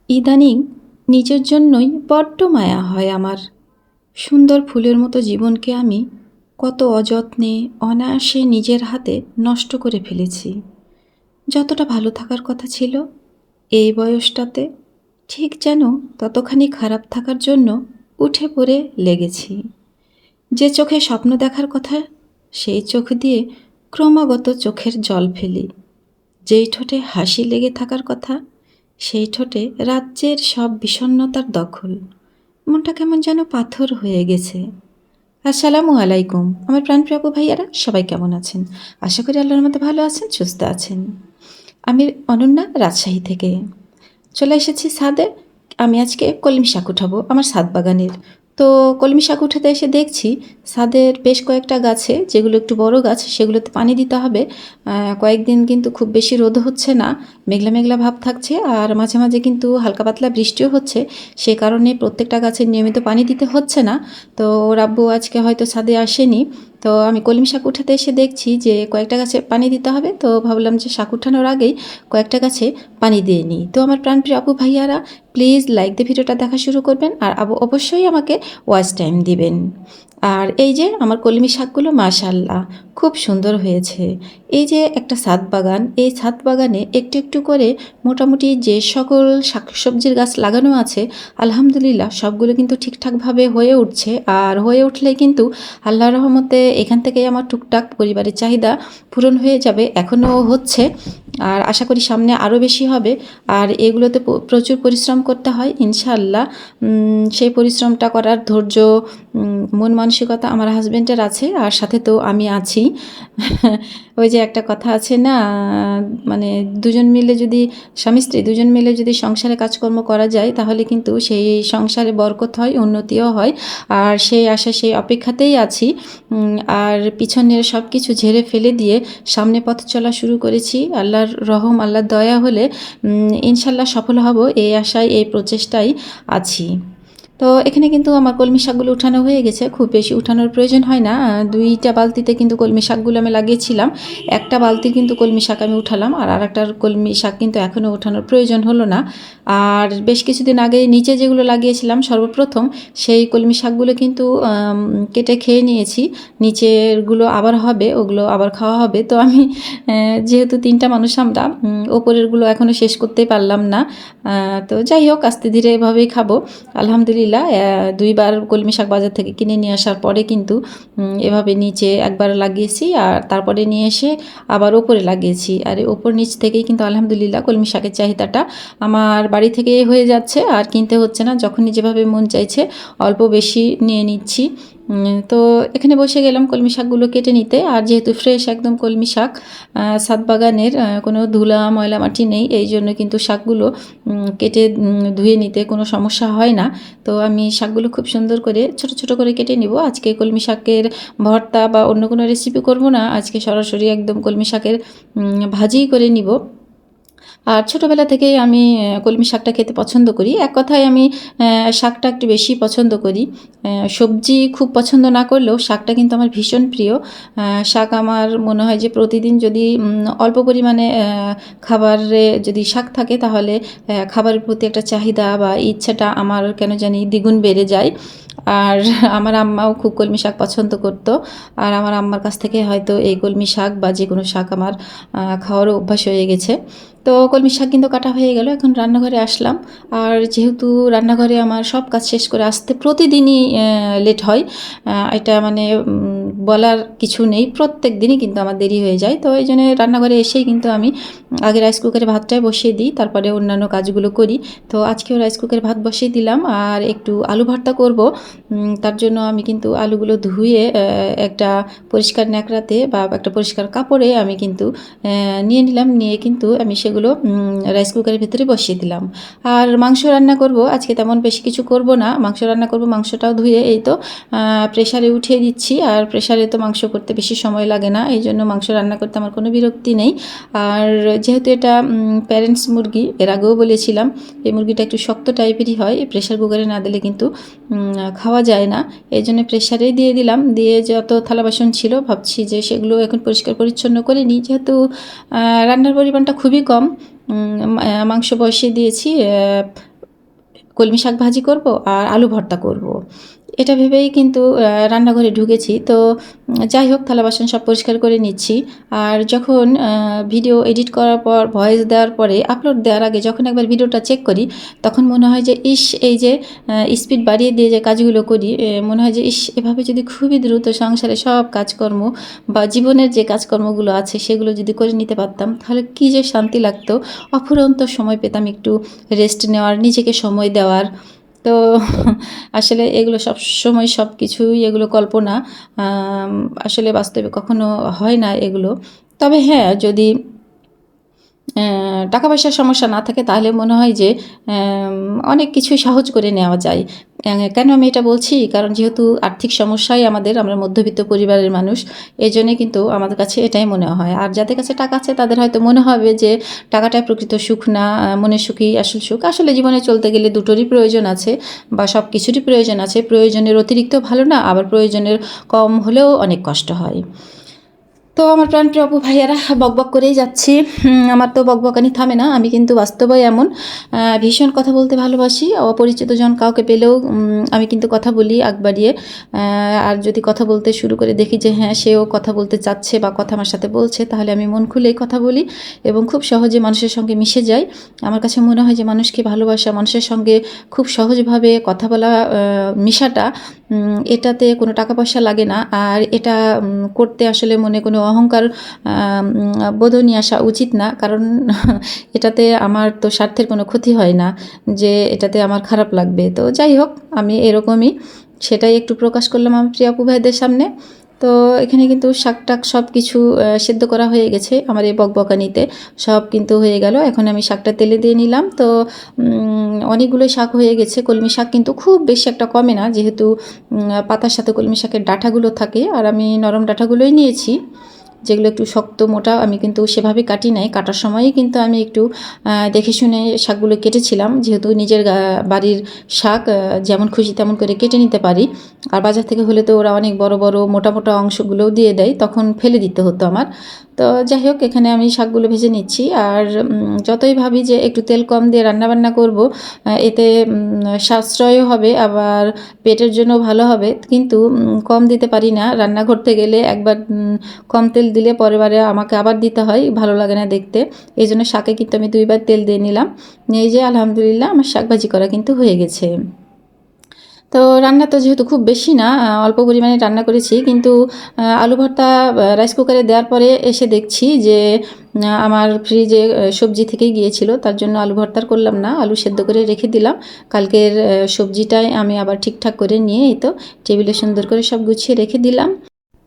ইদানিং নিজের জন্যই বড্ড মায়া হয় আমার। সুন্দর ফুলের মতো জীবনকে আমি কত অযত্নে অনায়াসে নিজের হাতে নষ্ট করে ফেলেছি। যতটা ভালো থাকার কথা ছিল এই বয়সটাতে, ঠিক যেন ততখানি খারাপ থাকার জন্য উঠে পড়ে লেগেছি। যে চোখে স্বপ্ন দেখার কথা সেই চোখ দিয়ে ক্রমাগত চোখের জল ফেলি। যেই ঠোঁটে হাসি লেগে থাকার কথা সেই ঠোঁটে রাজ্যের সব বিষণ্ণতার দখল। মনটা কেমন যেন পাথর হয়ে গেছে। আসসালামু আলাইকুম আমার প্রাণপ্রিয় আপু ভাইয়ারা, সবাই কেমন আছেন? আশা করি আল্লাহর মধ্যে ভালো আছেন, সুস্থ আছেন। আমি অনন্যা, রাজশাহী থেকে চলে এসেছি ছাদে। আমি আজকে কলমি শাক উঠাবো আমার ছাদ বাগানের। তো কলমি শাক উঠাতে এসে দেখছি ছাদের বেশ কয়েকটা গাছে, যেগুলো একটু বড় গাছ, সেগুলোতে পানি দিতে হবে। কয়েকদিন কিন্তু খুব বেশি রোদ হচ্ছে না, মেঘলা মেঘলা ভাব থাকছে, আর মাঝে মাঝে কিন্তু হালকা পাতলা বৃষ্টিও হচ্ছে। সে কারণে প্রত্যেকটা গাছে নিয়মিত পানি দিতে হচ্ছে না। তো ওর আব্বু আজকে হয়তো ছাদে আসেনি। তো আমি কলমি শাক উঠাতে এসে দেখছি যে কয়েকটা গাছে পানি দিতে হবে। তো ভাবলাম যে শাক উঠানোর আগেই কয়েকটা গাছে পানি দিয়ে নিই। তো আমার প্রাণপ্রিয় আপু ভাইয়ারা, প্লিজ লাইক দিয়ে ভিডিওটা দেখা শুরু করবেন, আর অবশ্যই আমাকে ওয়াচ টাইম দিবেন। আর এই যে আমার কলমি শাকগুলো মাশাআল্লাহ খুব সুন্দর হয়েছে। এই যে একটা ছাদ বাগান, এই ছাদ বাগানে একটু একটু করে মোটামুটি যে সকল শাকসবজির গাছ লাগানো আছে, আলহামদুলিল্লাহ সবগুলো কিন্তু ঠিকঠাকভাবে হয়ে উঠছে। আর হয়ে উঠলে কিন্তু আল্লাহর রহমতে এখান থেকেই আমার টুকটাক পরিবারের চাহিদা পূরণ হয়ে যাবে। এখনও হচ্ছে, আর আশা করি সামনে আরও বেশি হবে। আর এগুলোতে প্রচুর পরিশ্রম করতে হয় ইনশাআল্লাহ। সেই পরিশ্রমটা করার ধৈর্য, মন মানসিকতা আমার হাজব্যান্ডের আছে, আর সাথে তো আমি আছি। ওই যে একটা কথা আছে না, মানে দুজন মিলে যদি, স্বামী স্ত্রী দুজন মিলে যদি সংসারে কাজকর্ম করা যায় তাহলে কিন্তু সেই সংসারে বরকত হয়, উন্নতিও হয়। আর সেই আশা সেই অপেক্ষাতেই আছি। আর পিছনের সব কিছু ঝেড়ে ফেলে দিয়ে সামনে পথ চলা শুরু করেছি। আল্লাহর রহম, আল্লাহর দয়া হলে ইনশাল্লাহ সফল হব, এই আশায় এই প্রচেষ্টায় আছি। তো এখানে কিন্তু আমার কলমি শাকগুলো উঠানো হয়ে গেছে, খুব বেশি উঠানোর প্রয়োজন হয় না। দুইটা বালতিতে কিন্তু কলমি শাকগুলো আমি লাগিয়েছিলাম। একটা বালতির কিন্তু কলমি শাক আমি উঠালাম, আর আরেকটার কলমি শাক কিন্তু এখনও উঠানোর প্রয়োজন হলো না। আর বেশ কিছুদিন আগে নিচে যেগুলো লাগিয়েছিলাম সর্বপ্রথম, সেই কলমি শাকগুলো কিন্তু কেটে খেয়ে নিয়েছি। নিচেরগুলো আবার হবে, ওগুলো আবার খাওয়া হবে। তো আমি যেহেতু তিনটা মানুষ আমরা, ওপরেরগুলো এখনও শেষ করতে পারলাম না। তো যাই হোক, আস্তে ধীরে এভাবেই খাবো আলহামদুলিল্লাহ। দুইবার কলমি শাক বাজার থেকে কিনে নিয়ে আসার পরে কিন্তু এভাবে নিচে একবার লাগিয়েছি, আর তারপরে নিয়ে এসে আবার ওপরে লাগিয়েছি। আর ওপর নিচ থেকেই কিন্তু আলহামদুলিল্লাহ কলমি শাকের চাহিদাটা আমার বাড়ি থেকে হয়ে যাচ্ছে, আর কিনতে হচ্ছে না। যখনই যেভাবে মন চাইছে অল্প বেশি নিয়ে নিচ্ছি। তো এখানে বসে গেলাম কলমি শাকগুলো কেটে নিতে। আর যেহেতু ফ্রেশ একদম কলমি শাক, ছাদ বাগানের, কোনো ধুলা ময়লা মাটি নেই, এই জন্য কিন্তু শাকগুলো কেটে ধুয়ে নিতে কোনো সমস্যা হয় না। তো আমি শাকগুলো খুব সুন্দর করে ছোট ছোট করে কেটে নিব। আজকে কলমি শাকের ভর্তা বা অন্য কোনো রেসিপি করব না, আজকে সরাসরি একদম কলমি শাকের ভাজিই করে নিব। আর ছোটোবেলা থেকেই আমি কলমি শাকটা খেতে পছন্দ করি। এক কথায় আমি শাকটা একটু বেশি পছন্দ করি। সবজি খুব পছন্দ না করলেও শাকটা কিন্তু আমার ভীষণ প্রিয়। শাক আমার মনে হয় যে প্রতিদিন যদি অল্প পরিমাণে খাবারে যদি শাক থাকে, তাহলে খাবারের প্রতি একটা চাহিদা বা ইচ্ছাটা আমার কেন জানি দ্বিগুণ বেড়ে যায়। আর আমার আম্মাও খুব কলমি শাক পছন্দ করতো, আর আমার আম্মার কাছ থেকে হয়তো এই কলমি শাক বা যে কোনো শাক আমার খাওয়ারও অভ্যাস হয়ে গেছে। তো কলমি শাক কিন্তু কাটা হয়ে গেল, এখন রান্নাঘরে আসলাম। আর যেহেতু রান্নাঘরে আমার সব কাজ শেষ করে আসতে প্রতিদিনই লেট হয়, এটা মানে বলার কিছু নেই, প্রত্যেক দিনই কিন্তু আমার দেরি হয়ে যায়। তো এই জন্য রান্নাঘরে এসেই কিন্তু আমি আগে রাইস কুকারে ভাতটাই বসিয়ে দিই, তারপরে অন্যান্য কাজগুলো করি। তো আজকেও রাইস কুকারে ভাত বসিয়ে দিলাম, আর একটু আলু ভর্তা করব। তার জন্য আমি কিন্তু আলুগুলো ধুয়ে একটা পরিষ্কার ন্যাকড়াতে বা একটা পরিষ্কার কাপড়ে আমি কিন্তু নিয়ে নিলাম, নিয়ে কিন্তু আমি সেগুলো রাইস কুকারের ভিতরে বসিয়ে দিলাম। আর মাংস রান্না করব আজকে, তেমন বেশি কিছু করব না, মাংস রান্না করব। মাংসটাও ধুয়ে এই তো প্রেশারে উঠিয়ে দিচ্ছি। আর প্রেশারে তো মাংস করতে বেশি সময় লাগে না, এই জন্য মাংস রান্না করতে আমার কোনো বিরক্তি নেই। আর যেহেতু এটা প্যারেন্টস মুরগি, এর আগেও বলেছিলাম, এই মুরগিটা একটু শক্ত টাইপেরই হয়, প্রেশার কুকারে না দিলে কিন্তু খাওয়া যায় না। এই জন্য প্রেশারেই দিয়ে দিলাম। দিয়ে যত থালা বাসন ছিল ভাবছি যে সেগুলো এখন পরিষ্কার পরিচ্ছন্ন করে নিই, যেহেতু রান্নার পরিমাণটা খুবই কম। মাংস বসিয়ে দিয়েছি, কলমি শাক ভাজি করব আর আলু ভর্তা করব। এটা ভেবেই কিন্তু রান্নাঘরে ঢুকেছি। তো যাই হোক, থালা বাসন সব পরিষ্কার করে নিচ্ছি। আর যখন ভিডিও এডিট করার পর, ভয়েস দেওয়ার পরে, আপলোড দেওয়ার আগে যখন একবার ভিডিওটা চেক করি, তখন মনে হয় যে ইস, এই যে স্পিড বাড়িয়ে দিয়ে যে কাজগুলো করি, মনে হয় যে ইস, এভাবে যদি খুবই দ্রুত সংসারে সব কাজকর্ম বা জীবনের যে কাজকর্মগুলো আছে সেগুলো যদি করে নিতে পারতাম, তাহলে কী যে শান্তি লাগতো। অফুরন্ত সময় পেতাম একটু রেস্ট নেওয়ার, নিজেকে সময় দেওয়ার। তো আসলে এগুলো সব সময় সব কিছুই এগুলো কল্পনা, আসলে বাস্তবে কখনো হয় না এগুলো। তবে হ্যাঁ, যদি টাকা পয়সার সমস্যা না থাকে তাহলে মনে হয় যে অনেক কিছুই সহজ করে নেওয়া যায়। কেন আমি এটা বলছি? কারণ যেহেতু আর্থিক সমস্যাই আমরা মধ্যবিত্ত পরিবারের মানুষ, এই জন্যে কিন্তু আমাদের কাছে এটাই মনে হয়। আর যাদের কাছে টাকা আছে তাদের হয়তো মনে হবে যে টাকাটাই প্রকৃত সুখ না, মনের সুখই আসল সুখ। আসলে জীবনে চলতে গেলে দুটোরই প্রয়োজন আছে বা সব কিছুরই প্রয়োজন আছে। প্রয়োজনের অতিরিক্ত ভালো না, আবার প্রয়োজনের কম হলেও অনেক কষ্ট হয়। তো আমার প্রাণপ্রিয় আপু ভাইয়ারা, বকবক করেই যাচ্ছি। আমার তো বকবকানি থামে না। আমি কিন্তু বাস্তবেই এমন ভীষণ কথা বলতে ভালোবাসি। অপরিচিত জন কাউকে পেলেও আমি কিন্তু কথা বলি আগ বাড়িয়ে। আর যদি কথা বলতে শুরু করে দেখি যে হ্যাঁ, সেও কথা বলতে চাচ্ছে বা কথা আমার সাথে বলছে, তাহলে আমি মন খুলেই কথা বলি এবং খুব সহজে মানুষের সঙ্গে মিশে যাই। আমার কাছে মনে হয় যে মানুষকে ভালোবাসা, মানুষের সঙ্গে খুব সহজভাবে কথা বলা, মিশাটা, এটাতে কোনো টাকা পয়সা লাগে না। আর এটা করতে আসলে মনে কোনো অহংকার বোধও নিয়ে আসা উচিত না। কারণ এটাতে আমার তো স্বার্থের কোনো ক্ষতি হয় না যে এটাতে আমার খারাপ লাগবে। তো যাই হোক, আমি এরকমই, সেটাই একটু প্রকাশ করলাম আমার প্রিয় আপু ভাইদের সামনে। তো এখানে কিন্তু শাক টাক সব কিছু সেদ্ধ করা হয়ে গেছে। আমার এই বকবকানিতে সব কিন্তু হয়ে গেল। এখন আমি শাকটা তেলে দিয়ে নিলাম। তো অনেকগুলোই শাক হয়ে গেছে। কলমি শাক কিন্তু খুব বেশি একটা কমে না, যেহেতু পাতার সাথে কলমি শাকের ডাঁটাগুলো থাকে। আর আমি নরম ডাঁটাগুলোই নিয়েছি, যেগুলো একটু শক্ত মোটা। আমি কিন্তু সেভাবে কাটি নাই, কাটার সময়ই কিন্তু আমি একটু দেখে শুনে শাকগুলো কেটেছিলাম, যেহেতু নিজের বাড়ির শাক যেমন খুশি তেমন করে কেটে নিতে পারি। আর বাজার থেকে হলে তো ওরা অনেক বড় বড় মোটা মোটা অংশগুলোও দিয়ে দেয়, তখন ফেলে দিতে হতো আমার। তো যাই হোক, এখানে আমি শাকগুলো ভেজে নিচ্ছি। আর যতই ভাবি যে একটু তেল কম দিয়ে রান্নাবান্না করব, এতে সাশ্রয়ও হবে, আবার পেটের জন্য ভালো হবে, কিন্তু কম দিতে পারি না। রান্না করতে গেলে একবার কম তেল দিলে পরের বারে আমাকে আবার দিতে হয়, ভালো লাগে না দেখতে। এই জন্য শাকে কিন্তু আমি 2 বার তেল দিয়ে নিলাম। এই যে আলহামদুলিল্লাহ, আমার শাক ভাজি করা কিন্তু হয়ে গেছে। তো রান্না তো যেহেতু খুব বেশি না, অল্প পরিমাণে রান্না করেছি, কিন্তু আলু ভর্তা রাইস কুকারে দেওয়ার পরে এসে দেখছি যে আমার ফ্রিজে সবজি থেকেই গিয়েছিল, তার জন্য আলু ভর্তার করলাম না, আলু সেদ্ধ করে রেখে দিলাম। কালকের সবজিটাই আমি আবার ঠিকঠাক করে নিয়ে এই তো টেবিলে সুন্দর করে সব গুছিয়ে রেখে দিলাম।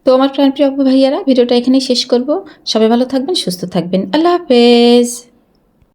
তো আমার প্রাণপ্রিয় আপু ভাইয়ারা, ভিডিওটা এখানেই শেষ করব। সবাই ভালো থাকবেন, সুস্থ থাকবেন। আল্লাহ হাফেজ।